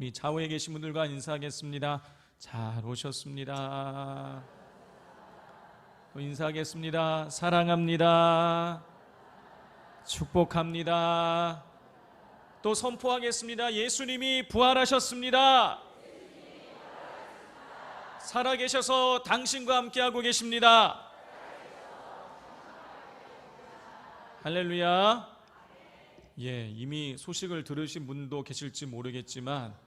우리 좌우에 계신 분들과 인사하겠습니다. 잘 오셨습니다. 또 인사하겠습니다. 사랑합니다. 축복합니다. 또 선포하겠습니다. 예수님이 부활하셨습니다. 살아계셔서 당신과 함께하고 계십니다. 할렐루야. 이미 소식을 들으신 분도 계실지 모르겠지만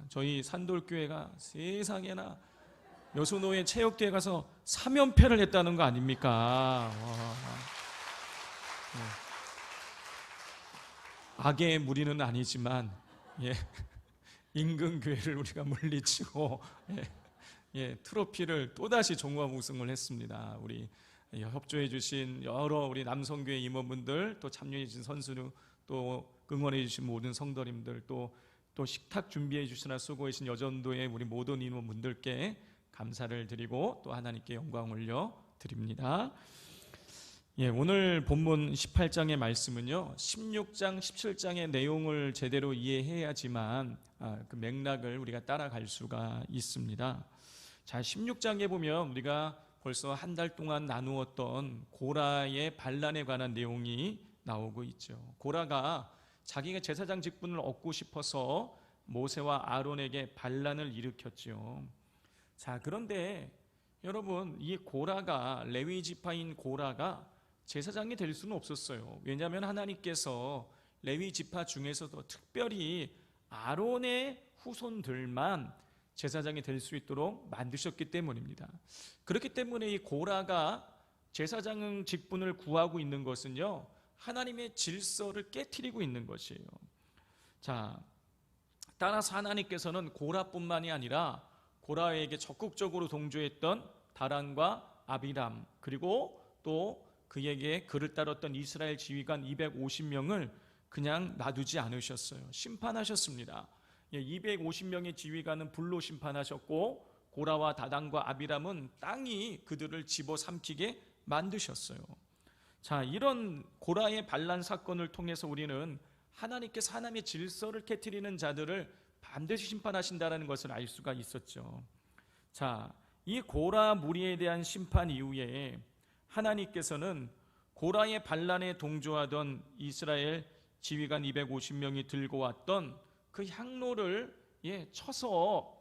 저희 산돌교회가 세상에나 여수노예 체육대회 가서 3연패를 했다는 거 아닙니까? 악의 무리는 아니지만 임금교회를 우리가 물리치고 트로피를 또다시 종합 우승을 했습니다. 우리 협조해 주신 여러 우리 남성교회 임원분들, 또 참여해 주신 선수, 또 응원해 주신 모든 성도님들, 또 식탁 준비해 주시나 수고해 주신 여전도의 우리 모든 임원분들께 감사를 드리고 또 하나님께 영광 올려 드립니다. 오늘 본문 18장의 말씀은요, 16장, 17장의 내용을 제대로 이해해야지만 그 맥락을 우리가 따라갈 수가 있습니다. 자, 16장에 보면 우리가 벌써 한 달 동안 나누었던 고라의 반란에 관한 내용이 나오고 있죠. 고라가 자기가 제사장 직분을 얻고 싶어서 모세와 아론에게 반란을 일으켰죠. 자, 그런데 여러분, 이 고라가, 레위 지파인 고라가 제사장이 될 수는 없었어요. 왜냐하면 하나님께서 레위 지파 중에서도 특별히 아론의 후손들만 제사장이 될 수 있도록 만드셨기 때문입니다. 그렇기 때문에 이 고라가 제사장 직분을 구하고 있는 것은요, 하나님의 질서를 깨트리고 있는 것이에요. 자, 따라서 하나님께서는 고라뿐만이 아니라 고라에게 적극적으로 동조했던 다란과 아비람, 그리고 또 그에게 그를 따랐던 이스라엘 지휘관 250명을 그냥 놔두지 않으셨어요. 심판하셨습니다. 250명의 지휘관은 불로 심판하셨고, 고라와 다단과 아비람은 땅이 그들을 집어삼키게 만드셨어요. 자, 이런 고라의 반란 사건을 통해서 우리는 하나님께서 하나님의 질서를 깨트리는 자들을 반드시 심판하신다는 것을 알 수가 있었죠. 자, 이 고라 무리에 대한 심판 이후에 하나님께서는 고라의 반란에 동조하던 이스라엘 지휘관 250명이 들고 왔던 그 향로를 쳐서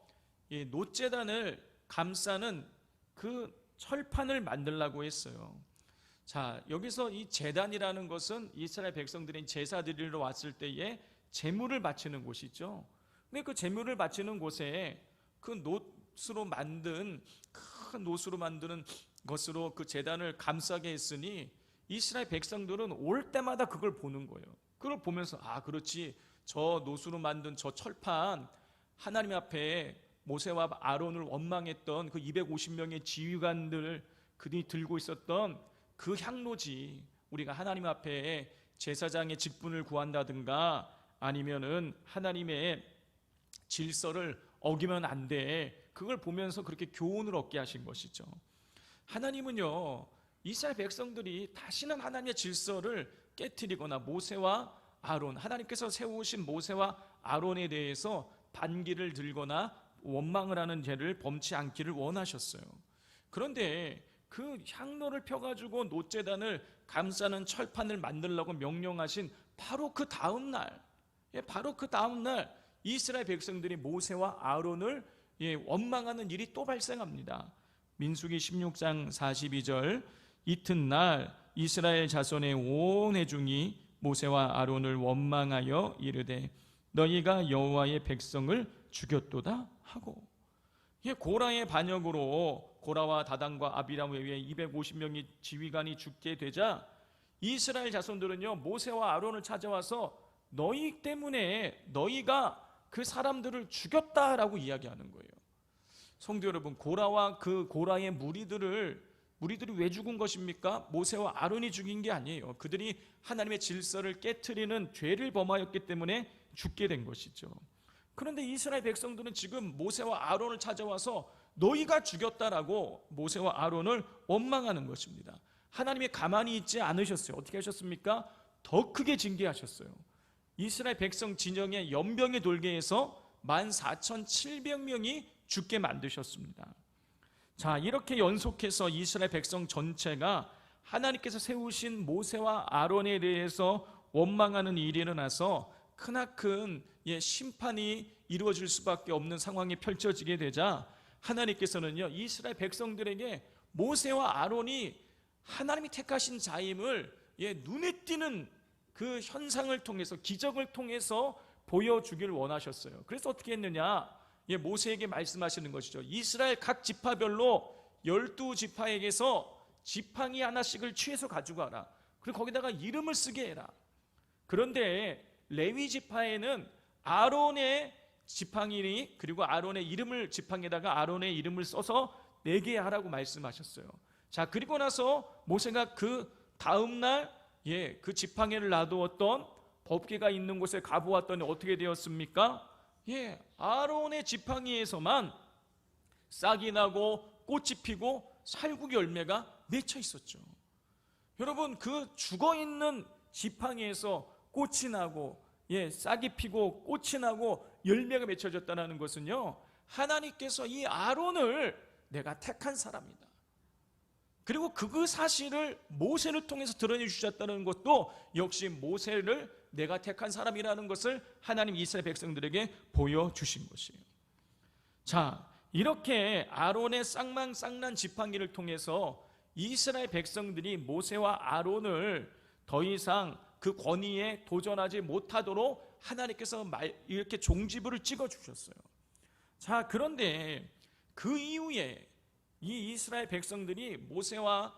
노제단을 감싸는 그 철판을 만들라고 했어요. 자, 여기서 이 제단이라는 것은 이스라엘 백성들이 제사 드리러 왔을 때에 제물을 바치는 곳이죠. 근데 그 제물을 바치는 곳에 그 큰 노수로 만드는 것으로 그 제단을 감싸게 했으니 이스라엘 백성들은 올 때마다 그걸 보는 거예요. 그걸 보면서 그렇지, 저 노수로 만든 저 철판, 하나님 앞에 모세와 아론을 원망했던 그 250명의 지휘관들, 그들이 들고 있었던 그 향로지. 우리가 하나님 앞에 제사장의 직분을 구한다든가 아니면은 하나님의 질서를 어기면 안 돼, 그걸 보면서 그렇게 교훈을 얻게 하신 것이죠. 하나님은요, 이스라엘 백성들이 다시는 하나님의 질서를 깨트리거나 모세와 아론, 하나님께서 세우신 모세와 아론에 대해서 반기를 들거나 원망을 하는 죄를 범치 않기를 원하셨어요. 그런데 그 향로를 펴가지고 노제단을 감싸는 철판을 만들라고 명령하신 바로 그 다음날 이스라엘 백성들이 모세와 아론을 원망하는 일이 또 발생합니다. 민수기 16장 42절, 이튿날 이스라엘 자손의 온 회중이 모세와 아론을 원망하여 이르되 너희가 여호와의 백성을 죽였도다 하고, 고라의 반역으로 고라와 다단과 아비람 외에 250명의 지휘관이 죽게 되자 이스라엘 자손들은요, 모세와 아론을 찾아와서 너희 때문에 너희가 그 사람들을 죽였다라고 이야기하는 거예요. 성도 여러분, 고라와 그 고라의 무리들이 왜 죽은 것입니까? 모세와 아론이 죽인 게 아니에요. 그들이 하나님의 질서를 깨트리는 죄를 범하였기 때문에 죽게 된 것이죠. 그런데 이스라엘 백성들은 지금 모세와 아론을 찾아와서 너희가 죽였다라고 모세와 아론을 원망하는 것입니다. 하나님이 가만히 있지 않으셨어요. 어떻게 하셨습니까? 더 크게 징계하셨어요. 이스라엘 백성 진영에 연병이 돌게 해서 14,700명이 죽게 만드셨습니다. 자, 이렇게 연속해서 이스라엘 백성 전체가 하나님께서 세우신 모세와 아론에 대해서 원망하는 일이 일어나서 크나큰 심판이 이루어질 수밖에 없는 상황이 펼쳐지게 되자 하나님께서는요, 이스라엘 백성들에게 모세와 아론이 하나님이 택하신 자임을 눈에 띄는 그 현상을 통해서, 기적을 통해서 보여주길 원하셨어요. 그래서 어떻게 했느냐, 모세에게 말씀하시는 것이죠. 이스라엘 각 지파별로 12지파에게서 지팡이 하나씩을 취해서 가지고 와라. 그리고 거기다가 이름을 쓰게 해라. 그런데 레위 지파에는 아론의 지팡이, 그리고 아론의 이름을, 지팡이에다가 아론의 이름을 써서 내게 하라고 말씀하셨어요. 자, 그리고 나서 모세가 그 다음날 그 지팡이를 놔두었던 법궤가 있는 곳에 가보았더니 어떻게 되었습니까? 아론의 지팡이에서만 싹이 나고 꽃이 피고 살구기 열매가 맺혀 있었죠. 여러분, 그 죽어있는 지팡이에서 꽃이 나고 싹이 피고 꽃이 나고 열매가 맺혀졌다는 것은요, 하나님께서 이 아론을 내가 택한 사람이다. 그리고 그 사실을 모세를 통해서 드러내 주셨다는 것도 역시 모세를 내가 택한 사람이라는 것을 하나님 이스라엘 백성들에게 보여주신 것이에요. 자, 이렇게 아론의 쌍망쌍난 지팡이를 통해서 이스라엘 백성들이 모세와 아론을 더 이상 그 권위에 도전하지 못하도록 하나님께서 이렇게 종지부를 찍어주셨어요. 자, 그런데 그 이후에 이 이스라엘 백성들이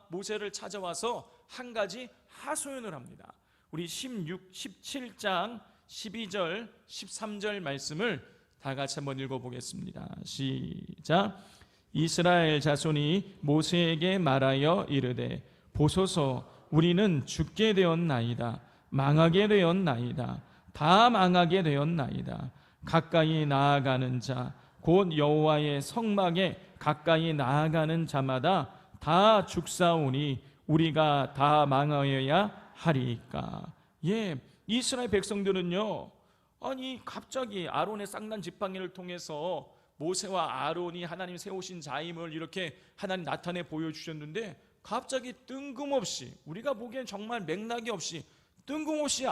모세를 찾아와서 한 가지 하소연을 합니다. 우리 17장 12절 13절 말씀을 다 같이 한번 읽어보겠습니다. 시작. 이스라엘 자손이 모세에게 말하여 이르되 보소서, 우리는 죽게 되었나이다. 망하게 되었나이다. 다 망하게 되었나이다. 가까이 나아가는 자, 곧 여호와의 성막에 가까이 나아가는 자마다 다 죽사오니 우리가 다 망하여야 하리까. 이스라엘 백성들은요, 아니 갑자기 아론의 쌍난 지팡이를 통해서 모세와 아론이 하나님 세우신 자임을 이렇게 하나님 나타내 보여주셨는데, 갑자기 뜬금없이, 우리가 보기엔 정말 맥락이 없이 뜬금없이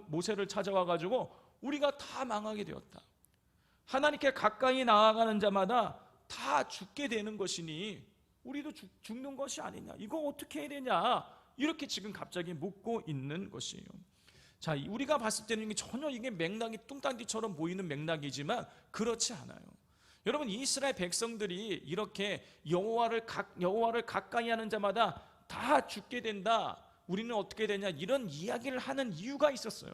모세를 찾아와 가지고 우리가 다 망하게 되었다. 하나님께 가까이 나아가는 자마다 다 죽게 되는 것이니 우리도 죽는 것이 아니냐, 이거 어떻게 해야 되냐, 이렇게 지금 갑자기 묻고 있는 것이에요. 자, 우리가 봤을 때는 전혀 이게 맥락이 뚱딴지처럼 보이는 맥락이지만 그렇지 않아요. 여러분, 이스라엘 백성들이 이렇게 여호와를 가까이 하는 자마다 다 죽게 된다, 우리는 어떻게 되냐, 이런 이야기를 하는 이유가 있었어요.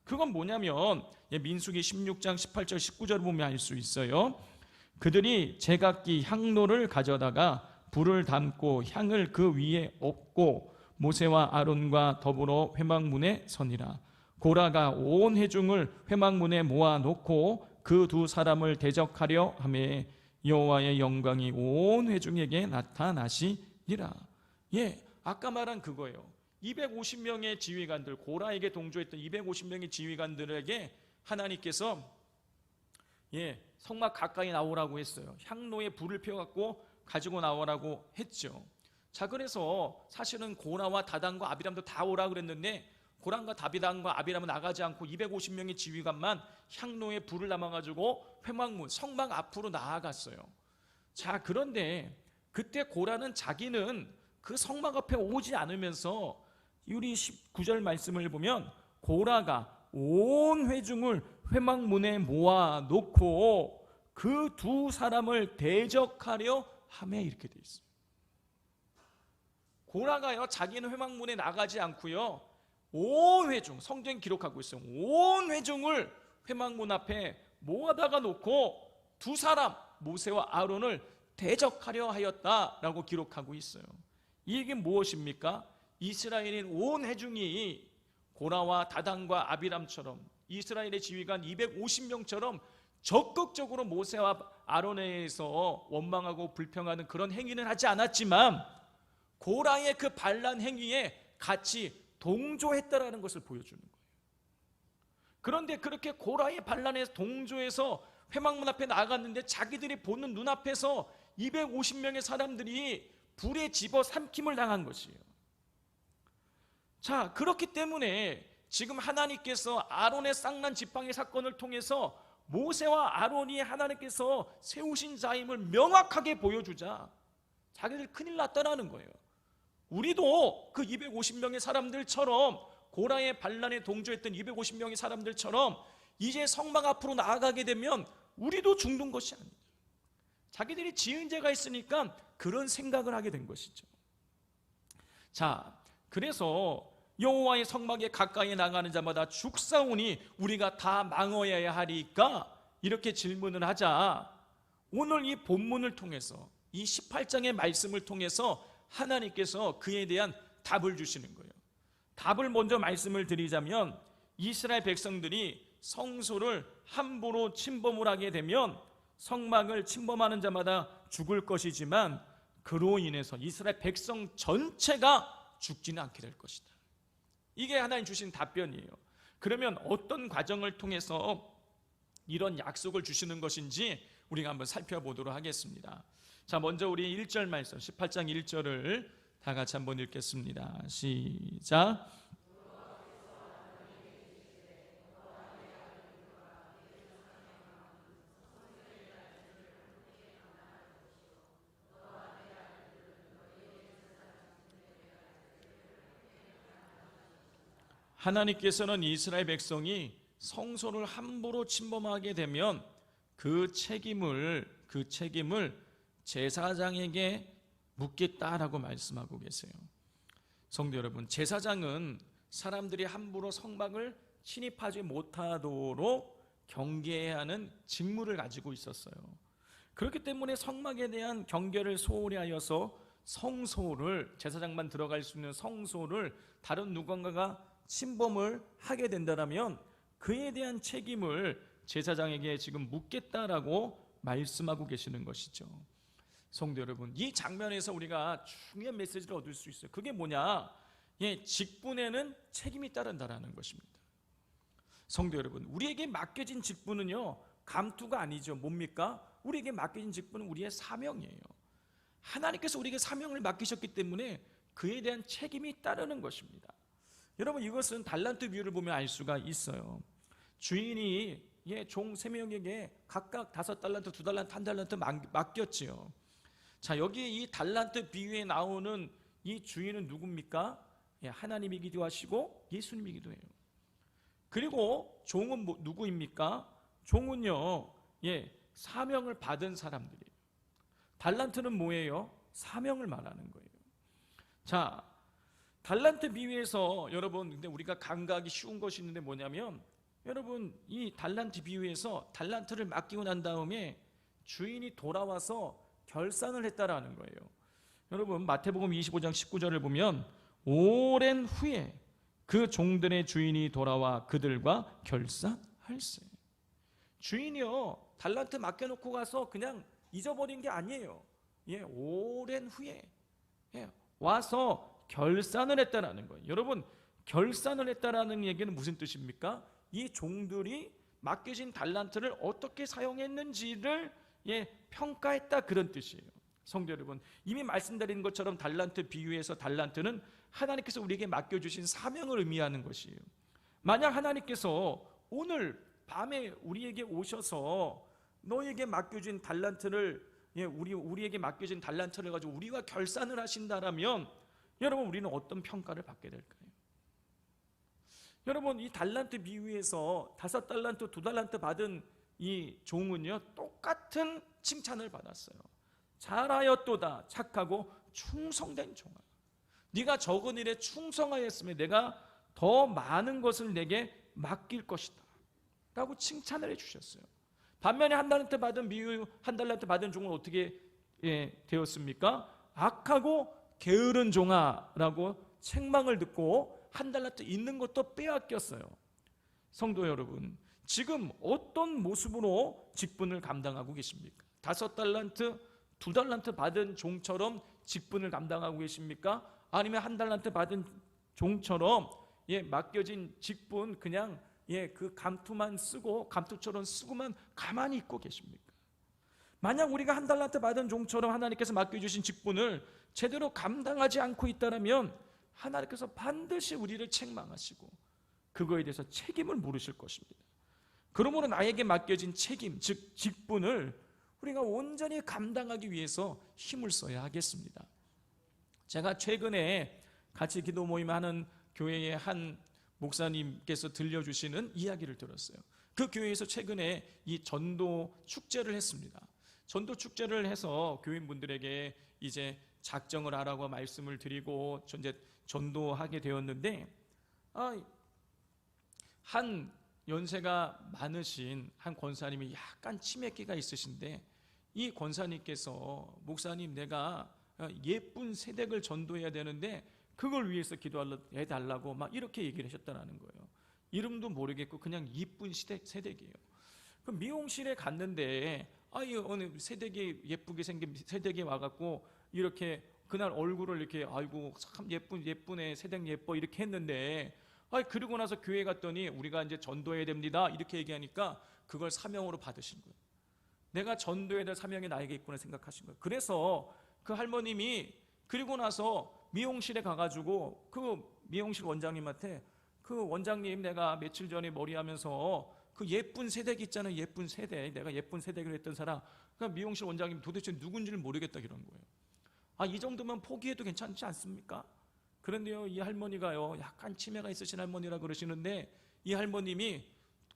그건 뭐냐면 민수기 16장 18절 19절을 보면 알 수 있어요. 그들이 제각기 향로를 가져다가 불을 담고 향을 그 위에 엎고 모세와 아론과 더불어 회막문에 서니라. 고라가 온 회중을 회막문에 모아놓고 그 두 사람을 대적하려 하매 여호와의 영광이 온 회중에게 나타나시니라. 아까 말한 그거예요. 250명의 지휘관들, 고라에게 동조했던 250명의 지휘관들에게 하나님께서 성막 가까이 나오라고 했어요. 향로에 불을 피워갖고 가지고 나오라고 했죠. 자, 그래서 사실은 고라와 다단과 아비람도 다 오라 그랬는데 고란과 다비단과 아비람은 나가지 않고 250명의 지휘관만 향로에 불을 남아가지고 회막문, 성막 앞으로 나아갔어요. 자, 그런데 그때 고라는 자기는 그 성막 앞에 오지 않으면서 우리 19절 말씀을 보면 고라가 온 회중을 회막문에 모아놓고 그 두 사람을 대적하려 하매, 이렇게 돼 있어요. 고라가요, 자기는 회막문에 나가지 않고요, 온 회중, 성경 기록하고 있어요. 온 회중을 회막문 앞에 모아다가 놓고 두 사람, 모세와 아론을 대적하려 하였다라고 기록하고 있어요. 이게 무엇입니까? 이스라엘인 온 회중이 고라와 다단과 아비람처럼 이스라엘의 지휘관 250명처럼 적극적으로 모세와 아론에 의해서 원망하고 불평하는 그런 행위는 하지 않았지만 고라의 그 반란 행위에 같이 동조했다라는 것을 보여주는 거예요. 그런데 그렇게 고라의 반란에 동조해서 회막문 앞에 나아갔는데 자기들이 보는 눈앞에서 250명의 사람들이 불에 집어 삼킴을 당한 것이에요. 자, 그렇기 때문에 지금 하나님께서 아론의 쌍난 지팡이 사건을 통해서 모세와 아론이 하나님께서 세우신 자임을 명확하게 보여주자 자기들 큰일 났다라는 거예요. 우리도 그 250명의 사람들처럼, 고라의 반란에 동조했던 250명의 사람들처럼 이제 성막 앞으로 나아가게 되면 우리도 죽는 것이 아니죠. 자기들이 지은 죄가 있으니까 그런 생각을 하게 된 것이죠. 자, 그래서 여호와의 성막에 가까이 나가는 자마다 죽사오니 우리가 다 망하여야 하리까, 이렇게 질문을 하자 오늘 이 본문을 통해서, 이 18장의 말씀을 통해서 하나님께서 그에 대한 답을 주시는 거예요. 답을 먼저 말씀을 드리자면, 이스라엘 백성들이 성소를 함부로 침범을 하게 되면 성막을 침범하는 자마다 죽을 것이지만 그로 인해서 이스라엘 백성 전체가 죽지는 않게 될 것이다. 이게 하나님 주신 답변이에요. 그러면 어떤 과정을 통해서 이런 약속을 주시는 것인지 우리가 한번 살펴보도록 하겠습니다. 자, 먼저 우리 1절 말씀, 18장 1절을 다 같이 한번 읽겠습니다. 시작. 하나님께서는 이스라엘 백성이 성소를 함부로 침범하게 되면 그 책임을 제사장에게 묻겠다라고 말씀하고 계세요. 성도 여러분, 제사장은 사람들이 함부로 성막을 침입하지 못하도록 경계해야 하는 직무를 가지고 있었어요. 그렇기 때문에 성막에 대한 경계를 소홀히 하여서 성소를, 제사장만 들어갈 수 있는 성소를 다른 누군가가 침범을 하게 된다면 그에 대한 책임을 제사장에게 지금 묻겠다라고 말씀하고 계시는 것이죠. 성도 여러분, 이 장면에서 우리가 중요한 메시지를 얻을 수 있어요. 그게 뭐냐? 직분에는 책임이 따른다라는 것입니다. 성도 여러분, 우리에게 맡겨진 직분은요, 감투가 아니죠. 뭡니까? 우리에게 맡겨진 직분은 우리의 사명이에요. 하나님께서 우리에게 사명을 맡기셨기 때문에 그에 대한 책임이 따르는 것입니다. 여러분, 이것은 달란트 비유를 보면 알 수가 있어요. 주인이 종 3명에게 각각 5달란트, 2달란트, 1달란트 맡겼지요. 자, 여기 이 달란트 비유에 나오는 이 주인은 누굽니까? 하나님이기도 하시고 예수님이기도 해요. 그리고 종은 누구입니까? 종은요, 사명을 받은 사람들이에요. 달란트는 뭐예요? 사명을 말하는 거예요. 자, 달란트 비유에서 여러분, 근데 우리가 감각이 쉬운 것이 있는데 뭐냐면, 여러분, 이 달란트 비유에서 달란트를 맡기고 난 다음에 주인이 돌아와서 결산을 했다라는 거예요. 여러분, 마태복음 25장 19절을 보면 오랜 후에 그 종들의 주인이 돌아와 그들과 결산할세. 주인이요, 달란트 맡겨놓고 가서 그냥 잊어버린 게 아니에요. 오랜 후에 와서 결산을 했다라는 거예요. 여러분, 결산을 했다라는 얘기는 무슨 뜻입니까? 이 종들이 맡겨진 달란트를 어떻게 사용했는지를 평가했다, 그런 뜻이에요. 성도 여러분, 이미 말씀드린 것처럼 달란트 비유에서 달란트는 하나님께서 우리에게 맡겨주신 사명을 의미하는 것이에요. 만약 하나님께서 오늘 밤에 우리에게 오셔서 너에게 맡겨진 달란트를, 우리에게 맡겨진 달란트를 가지고 우리와 결산을 하신다라면 여러분, 우리는 어떤 평가를 받게 될까요? 여러분, 이 달란트 비유에서 5달란트, 2달란트 받은 이 종은요, 똑같은 칭찬을 받았어요. 잘하였도다, 착하고 충성된 종아. 네가 적은 일에 충성하였으면 내가 더 많은 것을 내게 맡길 것이다 라고 칭찬을 해주셨어요. 반면에 1달란트 받은 비유, 1달란트 받은 종은 어떻게 되었습니까? 악하고 게으른 종아라고 책망을 듣고 1달란트 있는 것도 빼앗겼어요. 성도 여러분, 지금 어떤 모습으로 직분을 감당하고 계십니까? 5달란트, 2달란트 받은 종처럼 직분을 감당하고 계십니까? 아니면 1달란트 받은 종처럼 맡겨진 직분 그냥 그 감투만 쓰고 감투처럼 쓰고만 가만히 있고 계십니까? 만약 우리가 한 달란트 받은 종처럼 하나님께서 맡겨주신 직분을 제대로 감당하지 않고 있다면 하나님께서 반드시 우리를 책망하시고 그거에 대해서 책임을 물으실 것입니다. 그러므로 나에게 맡겨진 책임, 즉 직분을 우리가 온전히 감당하기 위해서 힘을 써야 하겠습니다. 제가 최근에 같이 기도 모임하는 교회의 한 목사님께서 들려주시는 이야기를 들었어요. 그 교회에서 최근에 이 전도 축제를 했습니다. 전도 축제를 해서 교인분들에게 이제 작정을 하라고 말씀을 드리고 이제 전도하게 되었는데, 한 연세가 많으신 한 권사님이 약간 치매기가 있으신데, 이 권사님께서 목사님, 내가 예쁜 새댁을 전도해야 되는데 그걸 위해서 기도해 달라고 막 이렇게 얘기를 하셨다는 거예요. 이름도 모르겠고 그냥 이쁜 새댁이에요. 그 미용실에 갔는데 어느 새댁이 예쁘게 생긴 새댁이 와갖고 이렇게 그날 얼굴을 이렇게 아이고 참 예쁘네 새댁 예뻐 이렇게 했는데, 그리고 나서 교회 갔더니 우리가 이제 전도해야 됩니다 이렇게 얘기하니까 그걸 사명으로 받으신 거예요. 내가 전도해야 될 사명이 나에게 있구나 생각하신 거예요. 그래서 그 할머님이 그리고 나서 미용실에 가가지고 그 미용실 원장님한테, 그 원장님 내가 며칠 전에 머리하면서 그 예쁜 새댁 있잖아요, 예쁜 새댁, 내가 예쁜 새댁을 했던 사람, 그 미용실 원장님 도대체 누군지를 모르겠다 이런 거예요. 이 정도면 포기해도 괜찮지 않습니까? 그런데요, 이 할머니가요 약간 치매가 있으신 할머니라 그러시는데, 이 할머님이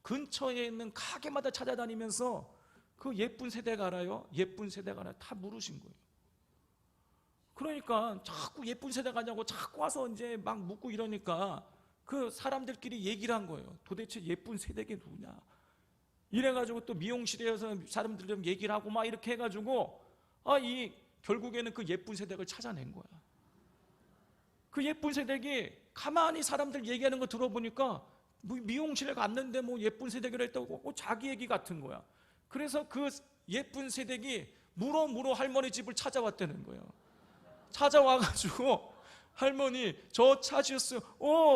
근처에 있는 가게마다 찾아다니면서 그 예쁜 새댁 알아요? 예쁜 새댁 알아요? 다 물으신 거예요. 그러니까 자꾸 예쁜 새댁 아냐고 자꾸 와서 이제 막 묻고 이러니까 그 사람들끼리 얘기를 한 거예요. 도대체 예쁜 새댁이 누구냐? 이래가지고 또 미용실에서 사람들 좀 얘기를 하고 막 이렇게 해가지고 결국에는 그 예쁜 새댁을 찾아낸 거야. 그 예쁜 새댁이 가만히 사람들 얘기하는 거 들어보니까 미용실에 갔는데 뭐 예쁜 새댁이라 했다고 자기 얘기 같은 거야. 그래서 그 예쁜 새댁이 물어 할머니 집을 찾아왔다는 거예요. 찾아와가지고 할머니 저 찾으셨어요.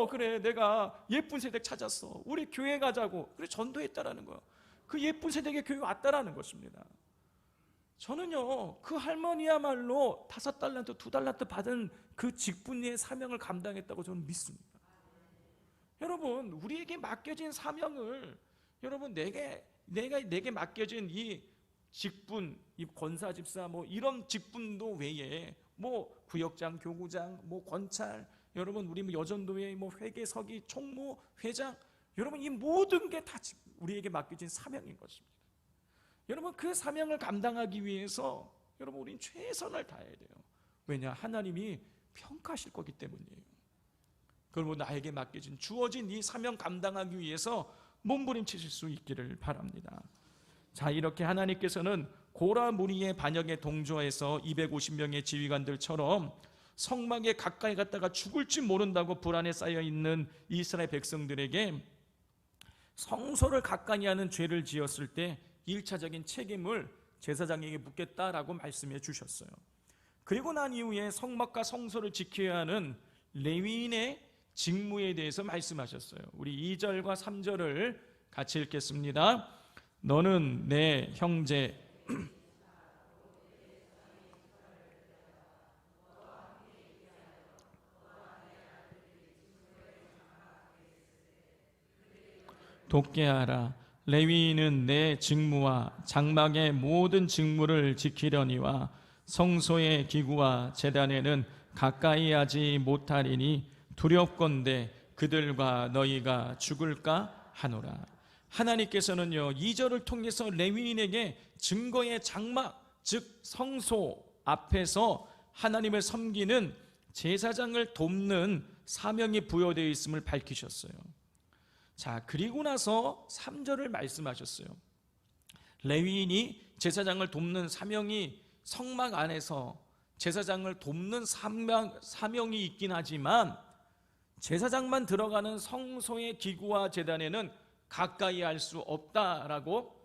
그래 내가 예쁜 새댁 찾았어. 우리 교회 가자고. 그래 전도했다라는 거예요. 그 예쁜 새댁에 교회 왔다라는 것입니다. 저는요 그 할머니야말로 5달란트 2달란트 받은 그 직분의 사명을 감당했다고 저는 믿습니다. 여러분 우리에게 맡겨진 사명을, 여러분 내게 맡겨진 이 직분, 이 권사 집사 뭐 이런 직분도 외에 뭐 구역장, 교구장, 뭐 권찰, 여러분 우리 여전도회 뭐 회계, 서기, 총무, 회장, 여러분 이 모든 게 다 우리에게 맡겨진 사명인 것입니다. 여러분 그 사명을 감당하기 위해서 여러분 우린 최선을 다해야 돼요. 왜냐? 하나님이 평가하실 거기 때문이에요. 그리고 나에게 맡겨진 주어진 이 사명 감당하기 위해서 몸부림치실 수 있기를 바랍니다. 자, 이렇게 하나님께서는 고라 무리의 반역에 동조해서 250명의 지휘관들처럼 성막에 가까이 갔다가 죽을지 모른다고 불안에 쌓여있는 이스라엘 백성들에게 성소를 가까이 하는 죄를 지었을 때 1차적인 책임을 제사장에게 묻겠다라고 말씀해 주셨어요. 그리고 난 이후에 성막과 성소를 지켜야 하는 레위인의 직무에 대해서 말씀하셨어요. 우리 2절과 3절을 같이 읽겠습니다. 너는 내 형제 돕게 하라. 레위인은 내 직무와 장막의 모든 직무를 지키려니와 성소의 기구와 제단에는 가까이 하지 못하리니 두렵건대 그들과 너희가 죽을까 하노라. 하나님께서는요 2절을 통해서 레위인에게 증거의 장막, 즉 성소 앞에서 하나님을 섬기는 제사장을 돕는 사명이 부여되어 있음을 밝히셨어요. 자, 그리고 나서 3절을 말씀하셨어요. 레위인이 제사장을 돕는 사명이 성막 안에서 제사장을 돕는 사명이 있긴 하지만 제사장만 들어가는 성소의 기구와 제단에는 가까이 할 수 없다라고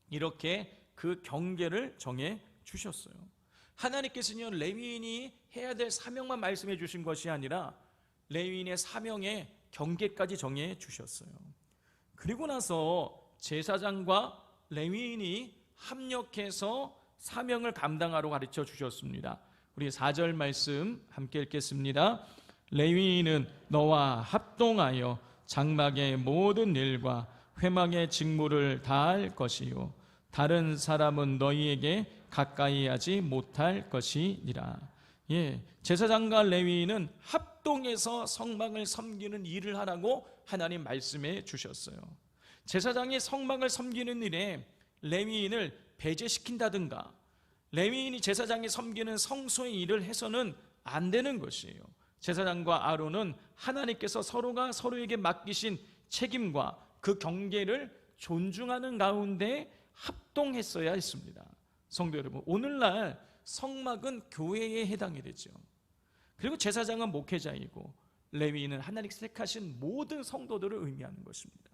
이렇게 그 경계를 정해 주셨어요. 하나님께서는 레위인이 해야 될 사명만 말씀해 주신 것이 아니라 레위인의 사명의 경계까지 정해 주셨어요. 그리고 나서 제사장과 레위인이 합력해서 사명을 감당하러 가르쳐 주셨습니다. 우리 4절 말씀 함께 읽겠습니다. 레위인은 너와 합동하여 장막의 모든 일과 회막의 직무를 다할 것이요 다른 사람은 너희에게 가까이 하지 못할 것이니라. 제사장과 레위인은 합동해서 성막을 섬기는 일을 하라고 하나님 말씀해 주셨어요. 제사장이 성막을 섬기는 일에 레위인을 배제시킨다든가 레위인이 제사장이 섬기는 성소의 일을 해서는 안 되는 것이에요. 제사장과 아론은 하나님께서 서로가 서로에게 맡기신 책임과 그 경계를 존중하는 가운데 합동했어야 했습니다. 성도 여러분, 오늘날 성막은 교회에 해당이 되죠. 그리고 제사장은 목회자이고 레위인은 하나님께서 택하신 모든 성도들을 의미하는 것입니다.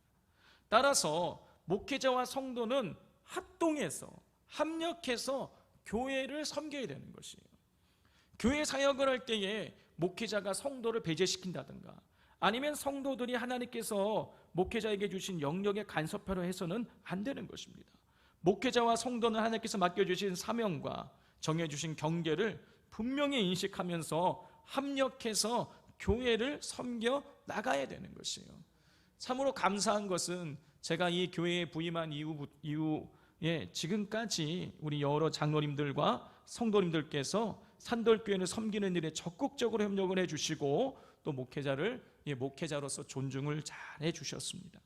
따라서 목회자와 성도는 합동해서 합력해서 교회를 섬겨야 되는 것이에요. 교회 사역을 할 때에 목회자가 성도를 배제시킨다든가 아니면 성도들이 하나님께서 목회자에게 주신 영역에 간섭하려 해서는 안 되는 것입니다. 목회자와 성도는 하나님께서 맡겨주신 사명과 정해주신 경계를 분명히 인식하면서 합력해서 교회를 섬겨 나가야 되는 것이에요. 참으로 감사한 것은 제가 이 교회에 부임한 이후에 지금까지 우리 여러 장로님들과 성도님들께서 산돌교회를 섬기는 일에 적극적으로 협력을 해주시고 또 목회자로서 존중을 잘 해주셨습니다.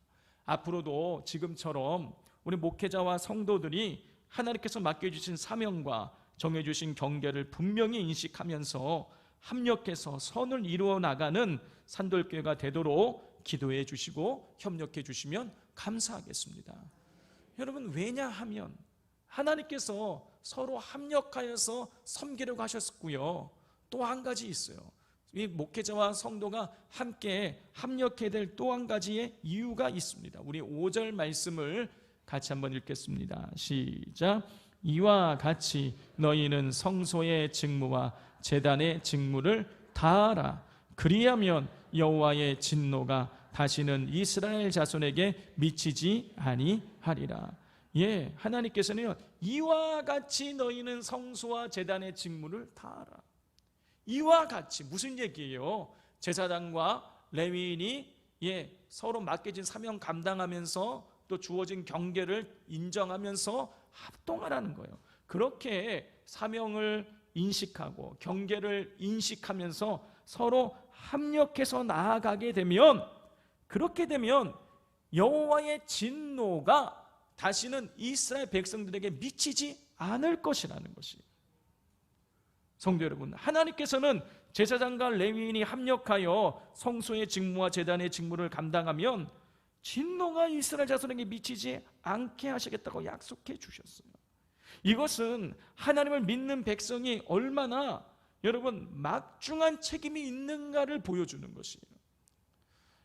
앞으로도 지금처럼 우리 목회자와 성도들이 하나님께서 맡겨주신 사명과 정해주신 경계를 분명히 인식하면서 합력해서 선을 이루어 나가는 산돌교회가 되도록 기도해 주시고 협력해 주시면 감사하겠습니다. 여러분, 왜냐하면 하나님께서 서로 합력하여서 섬기려고 하셨고요. 또 한 가지 있어요. 이 목회자와 성도가 함께 합력해야 될 또 한 가지의 이유가 있습니다. 우리 5절 말씀을 같이 한번 읽겠습니다. 시작. 이와 같이 너희는 성소의 직무와 제단의 직무를 다하라. 그리하면 여호와의 진노가 다시는 이스라엘 자손에게 미치지 아니하리라. 하나님께서는 이와 같이 너희는 성소와 제단의 직무를 다하라. 이와 같이 무슨 얘기예요? 제사장과 레위인이 서로 맡겨진 사명 감당하면서 또 주어진 경계를 인정하면서 합동하라는 거예요. 그렇게 사명을 인식하고 경계를 인식하면서 서로 합력해서 나아가게 되면, 그렇게 되면 여호와의 진노가 다시는 이스라엘 백성들에게 미치지 않을 것이라는 것이에요. 성도 여러분, 하나님께서는 제사장과 레위인이 합력하여 성소의 직무와 제단의 직무를 감당하면 진노가 이스라엘 자손에게 미치지 않게 하시겠다고 약속해 주셨어요. 이것은 하나님을 믿는 백성이 얼마나 여러분 막중한 책임이 있는가를 보여주는 것이에요.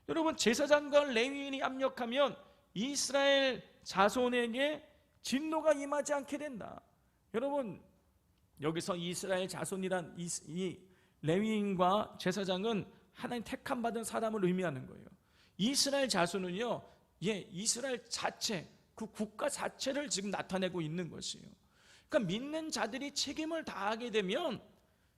여러분, 제사장과 레위인이 합력하면 이스라엘 자손에게 진노가 임하지 않게 된다. 여러분, 여기서 이스라엘 자손이란 이 레위인과 제사장은 하나님 택함 받은 사람을 의미하는 거예요. 이스라엘 자손은요, 이스라엘 자체, 그 국가 자체를 지금 나타내고 있는 것이에요. 그러니까 믿는 자들이 책임을 다하게 되면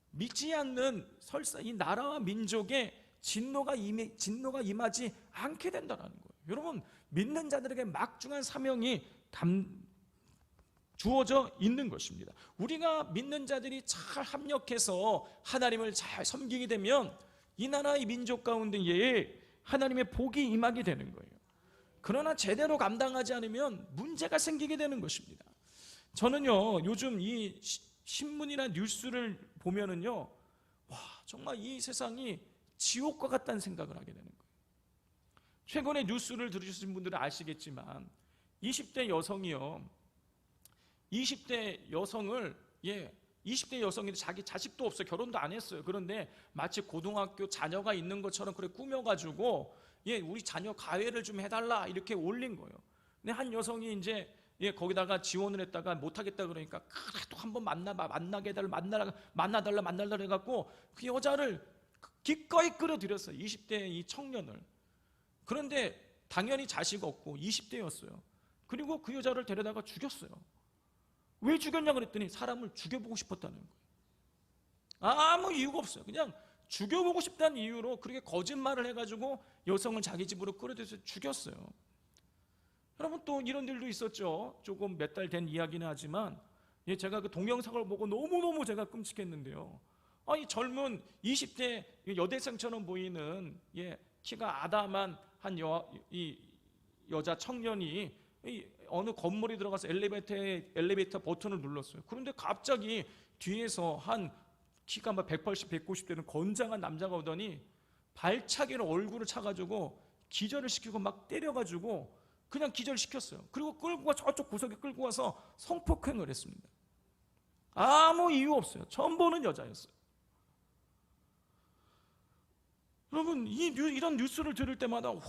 믿지 않는 설사 이 나라와 민족에 진노가 임하지 않게 된다는 거예요. 여러분, 믿는 자들에게 막중한 사명이 주어져 있는 것입니다. 우리가 믿는 자들이 잘 합력해서 하나님을 잘 섬기게 되면 이 나라의 민족 가운데에 하나님의 복이 임하게 되는 거예요. 그러나 제대로 감당하지 않으면 문제가 생기게 되는 것입니다. 저는요, 요즘 이 신문이나 뉴스를 보면은요, 정말 이 세상이 지옥과 같다는 생각을 하게 되는 거예요. 최근에 뉴스를 들으신 분들은 아시겠지만 20대 여성이요, 20대 여성이 자기 자식도 없어요. 결혼도 안 했어요. 그런데 마치 고등학교 자녀가 있는 것처럼 그래 꾸며가지고 우리 자녀 가해를 좀 해달라 이렇게 올린 거예요. 근데 한 여성이 이제 거기다가 지원을 했다가 못하겠다 그러니까 그래도 한번 만나게 해달라 만나달라 해갖고 그 여자를 기꺼이 끌어들였어요. 20대 이 청년을. 그런데 당연히 자식 없고 20대였어요. 그리고 그 여자를 데려다가 죽였어요. 왜 죽였냐 그랬더니 사람을 죽여보고 싶었다는 거예요. 아무 이유가 없어요. 그냥 죽여보고 싶다는 이유로 그렇게 거짓말을 해가지고 여성을 자기 집으로 끌어들여서 죽였어요. 여러분, 또 이런 일도 있었죠. 조금 몇 달 된 이야기는 하지만 제가 그 동영상을 보고 너무너무 제가 끔찍했는데요. 이 젊은 20대 여대생처럼 보이는 키가 아담한 한 여자 청년이 어느 건물에 들어가서 엘리베이터 버튼을 눌렀어요. 그런데 갑자기 뒤에서 한 키가 막 180, 190 되는 건장한 남자가 오더니 발차기로 얼굴을 차가지고 기절을 시키고 막 때려가지고 그냥 기절시켰어요. 그리고 끌고 와 저쪽 구석에 끌고 와서 성폭행을 했습니다. 아무 이유 없어요. 처음 보는 여자였어요. 여러분, 이런 뉴스를 들을 때마다 와,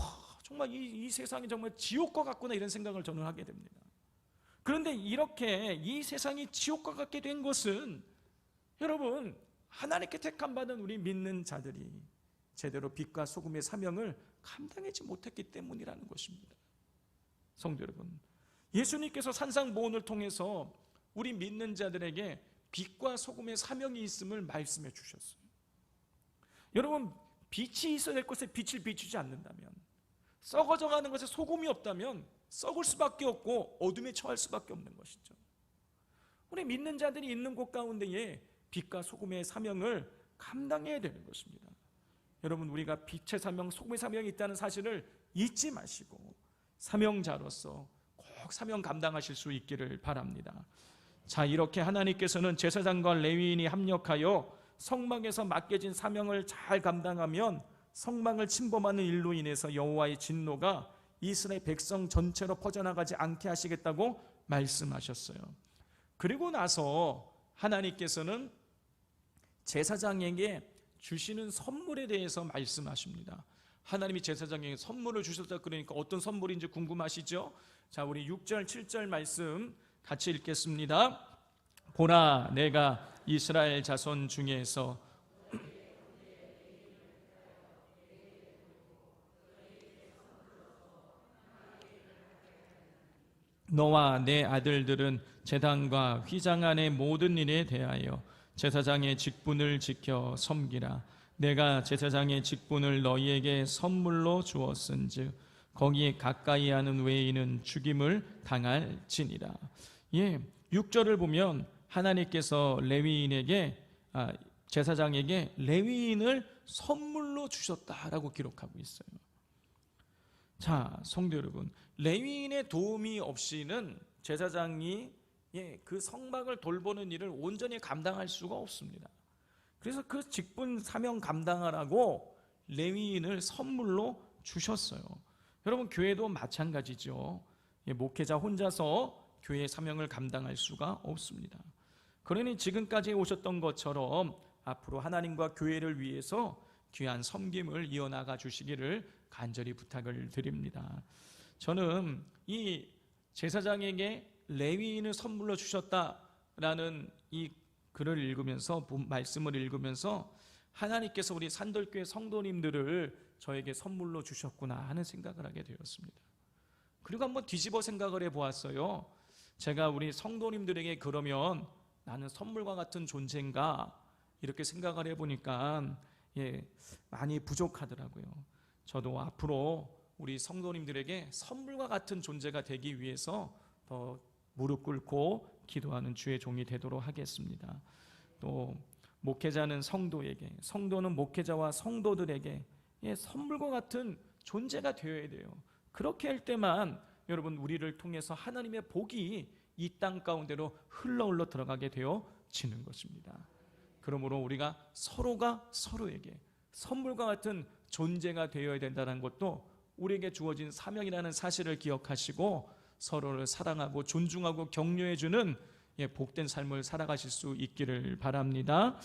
정말 이 세상이 정말 지옥과 같구나, 이런 생각을 저는 하게 됩니다. 그런데 이렇게 이 세상이 지옥과 같게 된 것은 여러분, 하나님께 택함받은 우리 믿는 자들이 제대로 빛과 소금의 사명을 감당하지 못했기 때문이라는 것입니다. 성도 여러분, 예수님께서 산상보훈을 통해서 우리 믿는 자들에게 빛과 소금의 사명이 있음을 말씀해 주셨어요. 여러분, 빛이 있어야 될 곳에 빛을 비추지 않는다면, 썩어져가는 것에 소금이 없다면 썩을 수밖에 없고 어둠에 처할 수밖에 없는 것이죠. 우리 믿는 자들이 있는 곳 가운데에 빛과 소금의 사명을 감당해야 되는 것입니다. 여러분, 우리가 빛의 사명, 소금의 사명이 있다는 사실을 잊지 마시고 사명자로서 꼭 사명 감당하실 수 있기를 바랍니다. 자, 이렇게 하나님께서는 제사장과 레위인이 합력하여 성막에서 맡겨진 사명을 잘 감당하면 성막을 침범하는 일로 인해서 여호와의 진노가 이스라엘 백성 전체로 퍼져나가지 않게 하시겠다고 말씀하셨어요. 그리고 나서 하나님께서는 제사장에게 주시는 선물에 대해서 말씀하십니다. 하나님이 제사장에게 선물을 주셨다 그러니까 어떤 선물인지 궁금하시죠? 자, 우리 6절 7절 말씀 같이 읽겠습니다. 보라, 내가 이스라엘 자손 중에서 너와 내 아들들은 제단과 휘장 안의 모든 일에 대하여 제사장의 직분을 지켜 섬기라. 내가 제사장의 직분을 너희에게 선물로 주었은즉 거기에 가까이 하는 외인은 죽임을 당할지니라. 6절을 보면 하나님께서 레위인에게 제사장에게 레위인을 선물로 주셨다라고 기록하고 있어요. 자, 성도 여러분, 레위인의 도움이 없이는 제사장이 그 성막을 돌보는 일을 온전히 감당할 수가 없습니다. 그래서 그 직분 사명 감당하라고 레위인을 선물로 주셨어요. 여러분, 교회도 마찬가지죠. 목회자 혼자서 교회의 사명을 감당할 수가 없습니다. 그러니 지금까지 오셨던 것처럼 앞으로 하나님과 교회를 위해서 귀한 섬김을 이어나가 주시기를 간절히 부탁을 드립니다. 저는 이 제사장에게 레위인을 선물로 주셨다라는 이 글을 읽으면서, 말씀을 읽으면서 하나님께서 우리 산돌교회 성도님들을 저에게 선물로 주셨구나 하는 생각을 하게 되었습니다. 그리고 한번 뒤집어 생각을 해보았어요. 제가 우리 성도님들에게 그러면 나는 선물과 같은 존재인가 이렇게 생각을 해보니까 많이 부족하더라고요. 저도 앞으로 우리 성도님들에게 선물과 같은 존재가 되기 위해서 더 무릎 꿇고 기도하는 주의 종이 되도록 하겠습니다. 또 목회자는 성도에게, 성도는 목회자와 성도들에게 선물과 같은 존재가 되어야 돼요. 그렇게 할 때만 여러분, 우리를 통해서 하나님의 복이 이 땅 가운데로 흘러 들어가게 되어지는 것입니다. 그러므로 우리가 서로가 서로에게 선물과 같은 존재가 되어야 된다는 것도 우리에게 주어진 사명이라는 사실을 기억하시고 서로를 사랑하고 존중하고 격려해주는 복된 삶을 살아가실 수 있기를 바랍니다.